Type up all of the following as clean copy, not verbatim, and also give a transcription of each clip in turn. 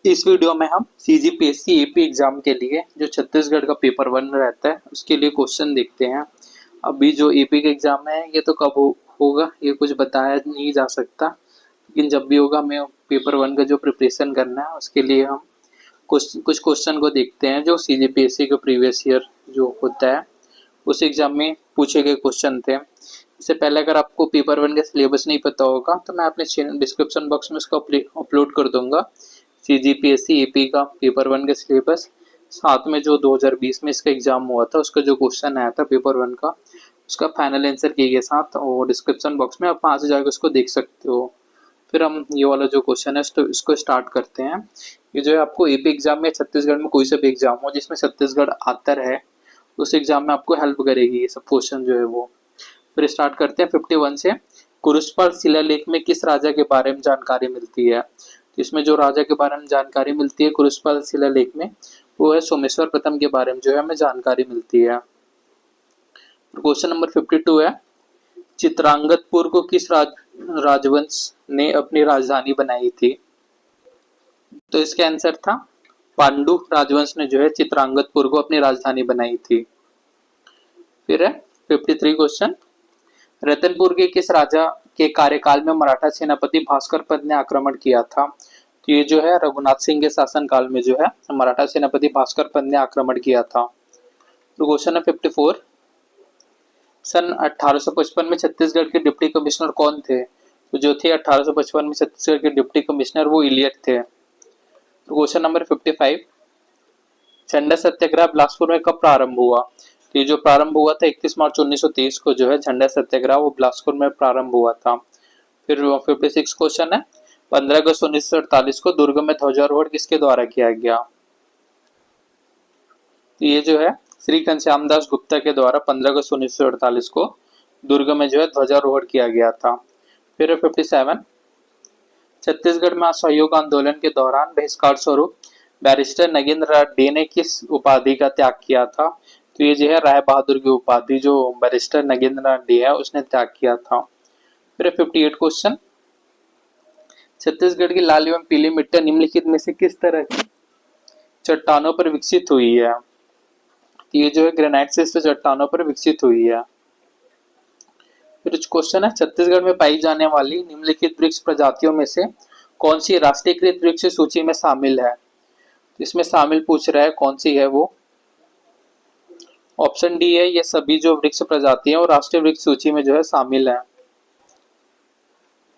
इस वीडियो में हम सीजीपीएससी एपी एग्जाम के लिए जो छत्तीसगढ़ का पेपर वन रहता है उसके लिए क्वेश्चन देखते हैं। अभी जो एपी का एग्जाम है ये तो कब होगा ये कुछ बताया नहीं जा सकता, लेकिन जब भी होगा हमें पेपर वन का जो प्रिपरेशन करना है उसके लिए हम कुछ क्वेश्चन को देखते हैं जो सीजीपीएससी का प्रीवियस ईयर जो होता है उस एग्जाम में पूछे गए क्वेश्चन थे। इससे पहले अगर आपको पेपर वन का सिलेबस नहीं पता होगा तो मैं अपने डिस्क्रिप्शन बॉक्स में इसको अपलोड कर दूंगा, सीजीपीएससी एपी का पेपर वन का सिलेबस। साथ में जो 2020 में इसका एग्जाम हुआ था उसका जो क्वेश्चन आया था पेपर वन का उसका फाइनल आंसर के साथ और डिस्क्रिप्शन बॉक्स में आप वहाँ से जाकर उसको देख सकते हो। फिर हम ये वाला जो क्वेश्चन है तो इसको स्टार्ट करते हैं। ये जो है आपको एपी एग्जाम में छत्तीसगढ़ में कोई सा भी एग्जाम हो जिसमें छत्तीसगढ़ आता है उस एग्जाम में आपको हेल्प करेगी ये सब क्वेश्चन जो है वो। फिर स्टार्ट करते हैं 51 से। कुरुष्पाल शिलालेख में किस राजा के बारे में जानकारी मिलती है? तो इसमें जो राजा के बारे में जानकारी मिलती है कुरुष्पाल शिलालेख में वो है सोमेश्वर प्रथम के बारे में जो है हमें जानकारी मिलती है। क्वेश्चन नंबर 52 है, चित्रांगतपुर को किस राजवंश ने अपनी राजधानी बनाई थी? तो इसका आंसर था पांडु राजवंश ने जो है चित्रांगतपुर को अपनी राजधानी बनाई थी। फिर है 53 क्वेश्चन, रतनपुर के किस राजा के कार्यकाल में मराठा सेनापति भास्कर पद ने आक्रमण किया था? तो ये जो है रघुनाथ सिंह के शासनकाल में जो है मराठा सेनापति भास्कर पद ने आक्रमण किया था। तो क्वेश्चन है 54, सन 1855 में छत्तीसगढ़ के डिप्टी कमिश्नर कौन थे? तो जो थे 1855 में छत्तीसगढ़ के डिप्टी कमिश्नर वो इलियट थे। तो क्वेश्चन नंबर 55, झंडा सत्याग्रह बिलासपुर में कब प्रारंभ हुआ? तो ये जो प्रारंभ हुआ था 31 मार्च 1923 को जो है झंडा सत्याग्रह वो बिलासपुर में प्रारंभ हुआ था। फिर 56 क्वेश्चन है, 15 अगस्त 1948 को दुर्ग में ध्वजारोहण किसके द्वारा किया गया? तो ये जो है श्री घनश्याम दास गुप्ता के द्वारा 15 अगस्त 1948 को दुर्ग में जो है ध्वजारोहण किया गया था। फिर 57, छत्तीसगढ़ में असहयोग आंदोलन के दौरान बहिष्कार स्वरूप बैरिस्टर नगेंद्र नाथ डे ने किस उपाधि का त्याग किया था? तो ये जो है राय बहादुर की उपाधि जो बैरिस्टर नगेंद्र नाथ डे है उसने त्याग किया था। फिर 58 क्वेश्चन, छत्तीसगढ़ की लाल एवं पीली मिट्टी निम्नलिखित में से किस तरह की चट्टानों पर विकसित हुई है? तो ये जो है ग्रेनाइट से चट्टानों पर विकसित हुई है। फिर क्वेश्चन है, छत्तीसगढ़ में पाई जाने वाली निम्नलिखित वृक्ष प्रजातियों में से कौन सी राष्ट्रीयकृत वृक्ष सूची में शामिल है? इसमें शामिल पूछ रहा है कौन सी है वो। ऑप्शन डी है, ये सभी जो वृक्ष प्रजाति है वो राष्ट्रीय वृक्ष सूची में जो है शामिल है।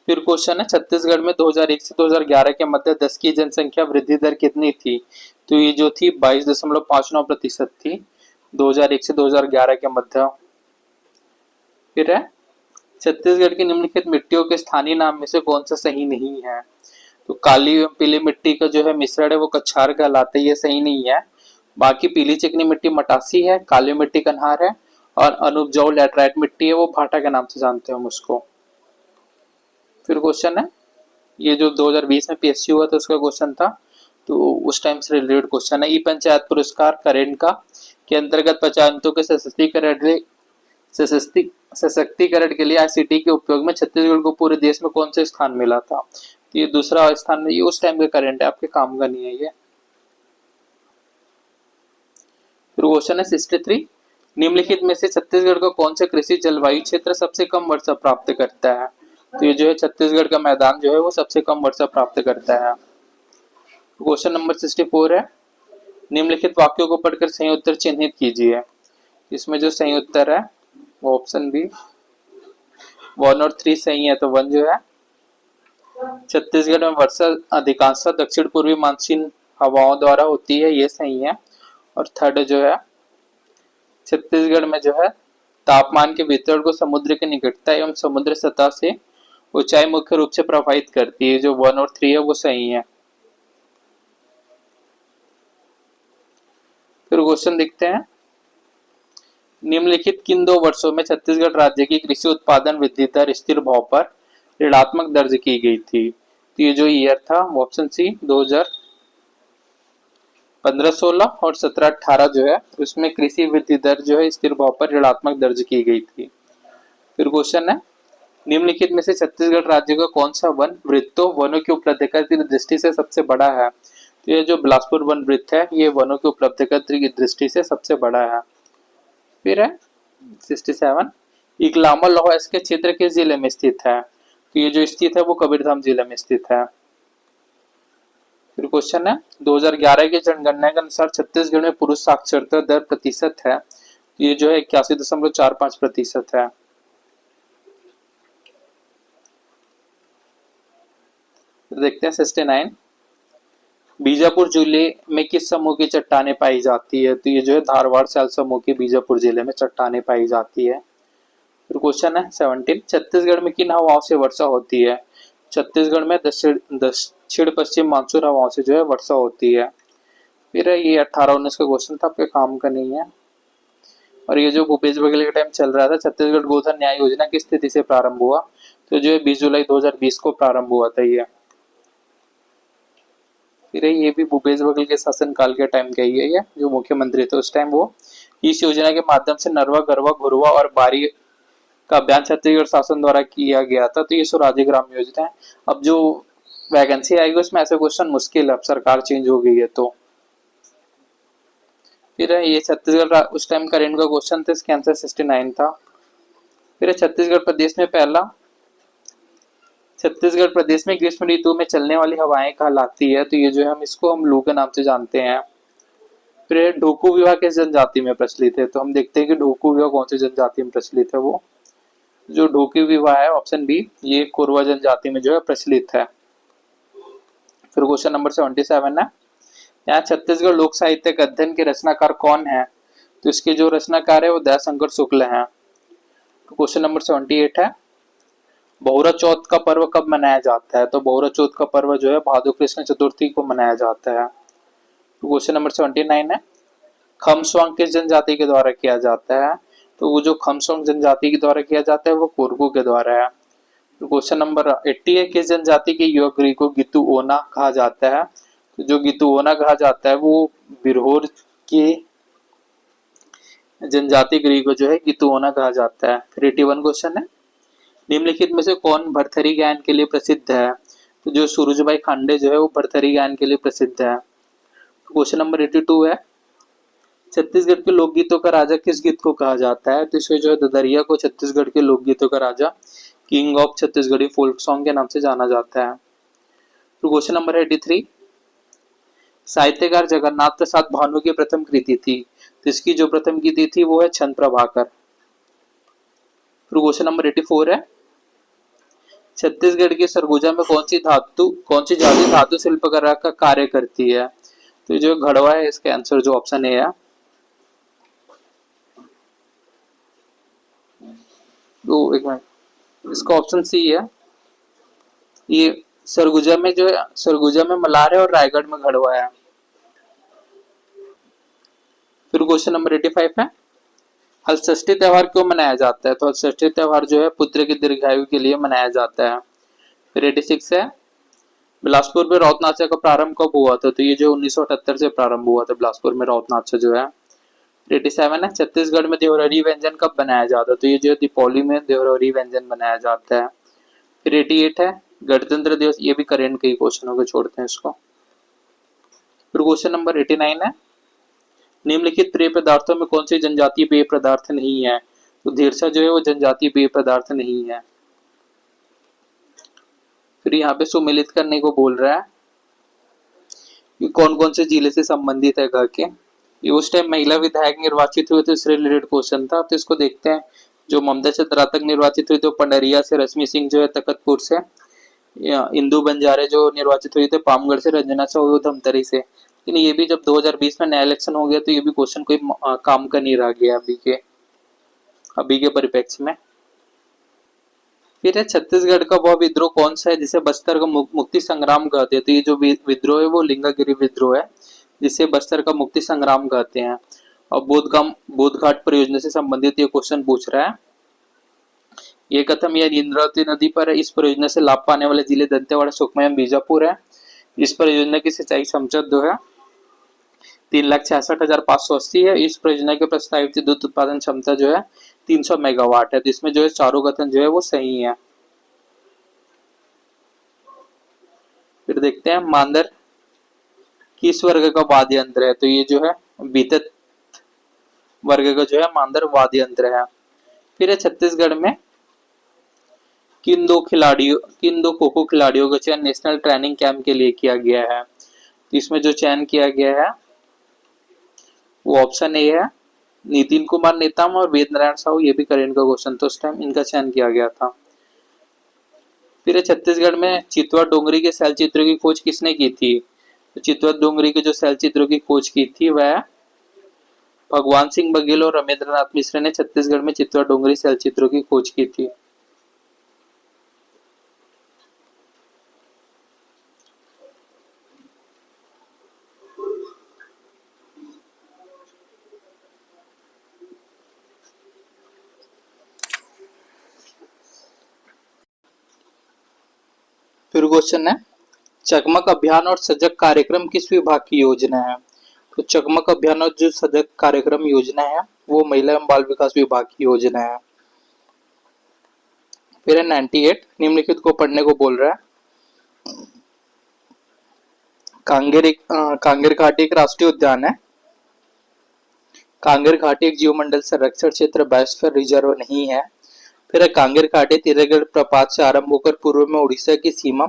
फिर क्वेश्चन है, छत्तीसगढ़ में 2001 से 2011 के मध्य 10 की जनसंख्या वृद्धि दर कितनी थी? तो ये जो थी 22.59% थी 2001 से 2011 के मध्य। फिर है, छत्तीसगढ़ की निम्नलिखित मिट्टियों के स्थानीय नाम में से कौन सा सही नहीं है? तो काली एवं पीली मिट्टी का जो है मिश्रण है वो कछार कहलाता है, ये सही नहीं है। बाकी पीली चिकनी मिट्टी मटासी है, काली मिट्टी कन्हार है और अनुपजाऊ लैटराइट मिट्टी है वो भाटा के नाम से जानते हैं हम उसको। फिर क्वेश्चन है, ये जो 2020 में पीएससी हुआ था उसका क्वेश्चन था, तो उस टाइम से रिलेटेड क्वेश्चन है। ई पंचायत पुरस्कार करेंट का के अंतर्गत पंचायतों के सशक्तिकरण के लिए आईसीटी के उपयोग में छत्तीसगढ़ को पूरे देश में कौन सा स्थान मिला था? तो ये दूसरा स्थान में, ये उस टाइम का करंट है, आपके काम का नहीं है ये। फिर क्वेश्चन है 63, निम्नलिखित में से छत्तीसगढ़ का कौन सा कृषि जलवायु क्षेत्र सबसे कम वर्षा प्राप्त करता है? तो ये जो है छत्तीसगढ़ का मैदान जो है वो सबसे कम वर्षा प्राप्त करता है। क्वेश्चन नंबर 64 है, निम्नलिखित वाक्यों को पढ़कर सही उत्तर चिन्हित कीजिए। इसमें जो सही उत्तर है वो ऑप्शन बी 1 और 3 सही है। तो 1 जो है, छत्तीसगढ़ में वर्षा अधिकांशतः दक्षिण पूर्वी मानसून हवाओं द्वारा होती है, ये सही है। और 3 जो है, छत्तीसगढ़ में जो है तापमान के वितरण को समुद्र की निकटता एवं समुद्र सतह से ऊंचाई मुख्य रूप से प्रभावित करती है, जो 1 और 3 है वो सही है। फिर क्वेश्चन देखते हैं, निम्नलिखित किन 2 वर्षों में छत्तीसगढ़ राज्य की कृषि उत्पादन वृद्धि दर स्थिर भाव पर ऋणात्मक दर्ज की गई थी? तो ये जो ईयर था वो ऑप्शन सी 2015-16 और 17-18 जो है उसमें कृषि वृद्धि दर जो है स्थिर भाव पर ऋणात्मक दर्ज की गई थी। फिर क्वेश्चन है, निम्नलिखित में से छत्तीसगढ़ राज्य का कौन सा वन वृत्तों वनों की उपलब्धता की दृष्टि से सबसे बड़ा है? तो ये जो बिलासपुर वन वृत्त है ये वनों की उपलब्धता की दृष्टि से सबसे बड़ा है। फिर है 67, इकलामा लौह इसके क्षेत्र किस जिले में स्थित है? तो ये जो स्थित है वो कबीरधाम जिले में स्थित है। फिर क्वेश्चन है 2011 की जनगणना के अनुसार छत्तीसगढ़ में पुरुष साक्षरता दर प्रतिशत है, तो ये जो है 81.45% है। फिर देखते हैं 69, बीजापुर जिले में किस समूह की चट्टानें पाई जाती है? तो ये जो है धारवाड़ सैल समूह की बीजापुर जिले में चट्टानें पाई जाती है। फिर क्वेश्चन है 17, छत्तीसगढ़ में किन हवाओं से वर्षा होती है? छत्तीसगढ़ में दक्षिण पश्चिम मानसून हवाओं से जो है वर्षा होती है। फिर ये 18-19 का क्वेश्चन था, आपके काम का नहीं है। और ये जो भूपेश बघेल के टाइम चल रहा था, छत्तीसगढ़ गोधन न्याय योजना किस तिथि से प्रारंभ हुआ? तो जो है 20 जुलाई 2020 को प्रारंभ हुआ था ये। फिर ये भी भूपेश बघेल के शासनकाल के टाइम का ही है, ये जो मुख्यमंत्री थे उस टाइम वो। इस योजना के माध्यम से नरवा, गरवा, घुरवा और बारी का अभियान छत्तीसगढ़ शासन द्वारा किया गया था। तो ये स्वराज्य ग्राम योजना है। अब जो वैकेंसी आएगी उसमें ऐसे क्वेश्चन मुश्किल है, अब सरकार चेंज हो गई है तो। फिर ये छत्तीसगढ़ उस टाइम करेंट का क्वेश्चन था, इसका आंसर 69 था। फिर छत्तीसगढ़ प्रदेश में ग्रीष्म ऋतु में चलने वाली हवाएं कहलाती है, तो ये जो है हम इसको लू के नाम से जानते हैं। फिर ढोकू विवाह किस जनजाति में प्रचलित है? तो हम देखते हैं कि ढोकू विवाह कौन सी जनजाति में प्रचलित है। वो जो ढोकू विवाह है ऑप्शन बी, ये कोरवा जनजाति में जो है प्रचलित है। फिर क्वेश्चन नंबर 77 है, यहाँ छत्तीसगढ़ लोक साहित्य के अध्ययन के रचनाकार कौन है? तो इसके जो रचनाकार है वो दयाशंकर शुक्ल हैं। तो क्वेश्चन नंबर 78 है, बहुरा चौथ का पर्व कब मनाया जाता है? तो बहुरा चौथ का पर्व जो है भादो कृष्ण चतुर्थी को मनाया जाता है। तो क्वेश्चन नंबर 79 है, खमस्वांग किस जनजाति के द्वारा किया जाता है? तो वो जो खमस्वांग जनजाति के द्वारा किया जाता है वो कोरगू के द्वारा है। तो क्वेश्चन नंबर 80 है, किस जनजाति के युवक गृह को गितु ओना कहा जाता है? तो जो गितु ओना कहा जाता है वो बिरहोर के जनजाति गृह को जो है गितु ओना कहा जाता है। फिर 81 क्वेश्चन है, निम्नलिखित में से कौन भरथरी गायन के लिए प्रसिद्ध है? तो जो सूरजबाई खांडे जो है वो भरथरी गायन के लिए प्रसिद्ध है। क्वेश्चन नंबर 82 है, छत्तीसगढ़ के लोकगीतों का राजा किस गीत को कहा जाता है? तो इसमें जो है ददरिया को छत्तीसगढ़ के लोकगीतों का राजा, king of Chhattisgarhi folk song के नाम से जाना जाता है। तो क्वेश्चन नंबर 83, साहित्यकार जगन्नाथ प्रसाद भानु की प्रथम कृति थी, तो इसकी जो प्रथम कृति थी वो है छंद प्रभाकर। फिर क्वेश्चन नंबर 84 है, छत्तीसगढ़ के सरगुजा में कौन सी जाति धातु शिल्पकला का कार्य करती है? तो जो घड़वा है, इसका आंसर जो ऑप्शन ए है। तो एक मिनट, इसका ऑप्शन सी है। ये सरगुजा में जो है, सरगुजा में मलार है और रायगढ़ में घड़वा है। फिर क्वेश्चन नंबर 85 है, हलषष्ठी त्योहार क्यों मनाया जाता है? तो हलषष्ठी त्योहार जो है पुत्र की दीर्घायु के लिए मनाया जाता है। फिर 86 है, बिलासपुर में रौत नाचा का प्रारंभ कब हुआ था? तो ये जो 1978 से प्रारंभ हुआ था बिलासपुर में रौत नाचा जो है। 87 है, छत्तीसगढ़ में देवहरी व्यंजन कब बनाया जाता है? तो ये जो दीपावली में देवहरी व्यंजन बनाया जाता है। फिर 88 है, गणतंत्र दिवस, ये भी करेंट के ही क्वेश्चनों को छोड़ते हैं इसको। फिर क्वेश्चन नंबर 89 है, निम्नलिखित पेय पदार्थों में कौन सी जनजातीय पेय पदार्थ नहीं है? तो धीरसा जो है वो जनजातीय पेय पदार्थ नहीं है। फिर यहाँ पे सुमिलित करने को बोल रहा है कि कौन कौन से जिले से संबंधित है कह के। ये उस टाइम महिला विधायक निर्वाचित हुए थे, इससे रिलेटेड क्वेश्चन था। तो इसको देखते हैं। जो ममता चतरातक निर्वाचित हुई तो पंडरिया से, रश्मि सिंह जो है तखतपुर से, इंदू बंजारे जो निर्वाचित हुई थे पामगढ़ से, रंजना साहू धमतरी से। लेकिन ये भी जब 2020 में नया इलेक्शन हो गया तो ये भी क्वेश्चन कोई काम का नहीं रह गया अभी के परिप्रेक्ष्य में। फिर है, छत्तीसगढ़ का वह विद्रोह कौन सा है जिसे बस्तर का मुक्ति संग्राम कहते हैं? तो ये जो विद्रोह है वो लिंगागिरी विद्रोह है जिसे बस्तर का मुक्ति संग्राम कहते हैं। और बोधघाट परियोजना से संबंधित ये क्वेश्चन पूछ रहा है। ये कथम यह इंद्रावती नदी पर है। इस परियोजना से लाभ पाने वाले जिले दंतेवाड़ा, सुकमा एवं बीजापुर है। इस परियोजना की सिंचाई क्षमता जो है 3,66,580 है। इस परियोजना के प्रस्तावित विद्युत उत्पादन क्षमता जो है 300 मेगावाट है। तो इसमें जो है चारों कथन जो है वो सही है। फिर देखते हैं, मांदर किस वर्ग का वाद्य यंत्र है? तो ये जो है बीतत वर्ग का जो है मांदर वाद्य यंत्र है। फिर है छत्तीसगढ़ में किन दो खो खो खिलाड़ियों का चयन नेशनल ट्रेनिंग कैंप के लिए किया गया है? तो इसमें जो चयन किया गया है वो ऑप्शन ए है नितिन कुमार नेताम और वेद नारायण साहू। ये भी करेंट का क्वेश्चन था, उस टाइम इनका चयन किया गया था। फिर है छत्तीसगढ़ में चितवा डोंगरी के शैल चित्रों की खोज किसने की थी? तो चितवा डोंगरी के जो शैल चित्रों की खोज की थी वह भगवान सिंह बघेल और रमेंद्रनाथ मिश्र ने छत्तीसगढ़ में चितवा डोंगरी शैल चित्रों की खोज की थी। फिर क्वेश्चन है चकमक अभियान और सजग कार्यक्रम किस विभाग की योजना है? तो चकमक अभियान और जो सजग कार्यक्रम योजना है वो महिला एवं बाल विकास विभाग की योजना है। फिर है 98 निम्नलिखित को पढ़ने को बोल रहा है। कांगेर घाटी एक राष्ट्रीय उद्यान है। कांगेर घाटी एक जीवमंडल संरक्षण क्षेत्र बायोस्फीयर रिजर्व नहीं है। फिर है कांगेर घाटी तिरगढ़ प्रपात से आरंभ होकर पूर्व में उड़ीसा की सीमा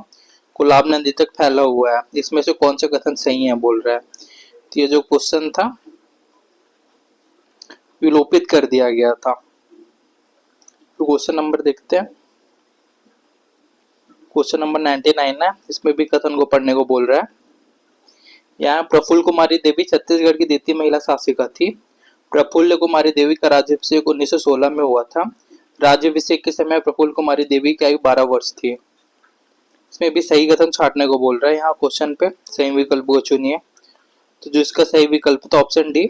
कोलाब नदी तक फैला हुआ है। इसमें से कौन सा कथन सही है बोल रहा है? तो ये जो क्वेश्चन था विलोपित कर दिया गया था। तो क्वेश्चन नंबर देखते हैं। क्वेश्चन नंबर 99 है, इसमें भी कथन को पढ़ने को बोल रहा है। यहाँ प्रफुल्ल कुमारी देवी छत्तीसगढ़ की द्वितीय महिला शासिका थी। प्रफुल्ल कुमारी देवी का राज्याभिषेक 1916 में हुआ था। राज्याभिषेक के समय प्रफुल्ल कुमारी देवी की आयु 12 वर्ष थी। इसमें भी सही कथन छांटने को बोल रहा है। यहाँ क्वेश्चन पे सही विकल्प को चुनिए। तो जो इसका सही विकल्प था ऑप्शन डी,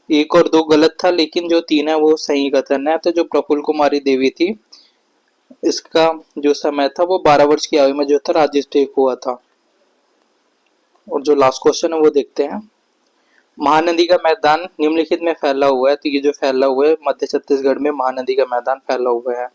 1 और 2 गलत था, लेकिन जो 3 है वो सही कथन है। तो जो प्रफुल्ल कुमारी देवी थी इसका जो समय था वो 12 वर्ष की आयु में जो था राज्याभिषेक हुआ था। और जो लास्ट क्वेश्चन है वो देखते हैं। महानदी का मैदान निम्नलिखित में फैला हुआ है। तो ये जो फैला हुआ है मध्य छत्तीसगढ़ में महानदी का मैदान फैला हुआ है।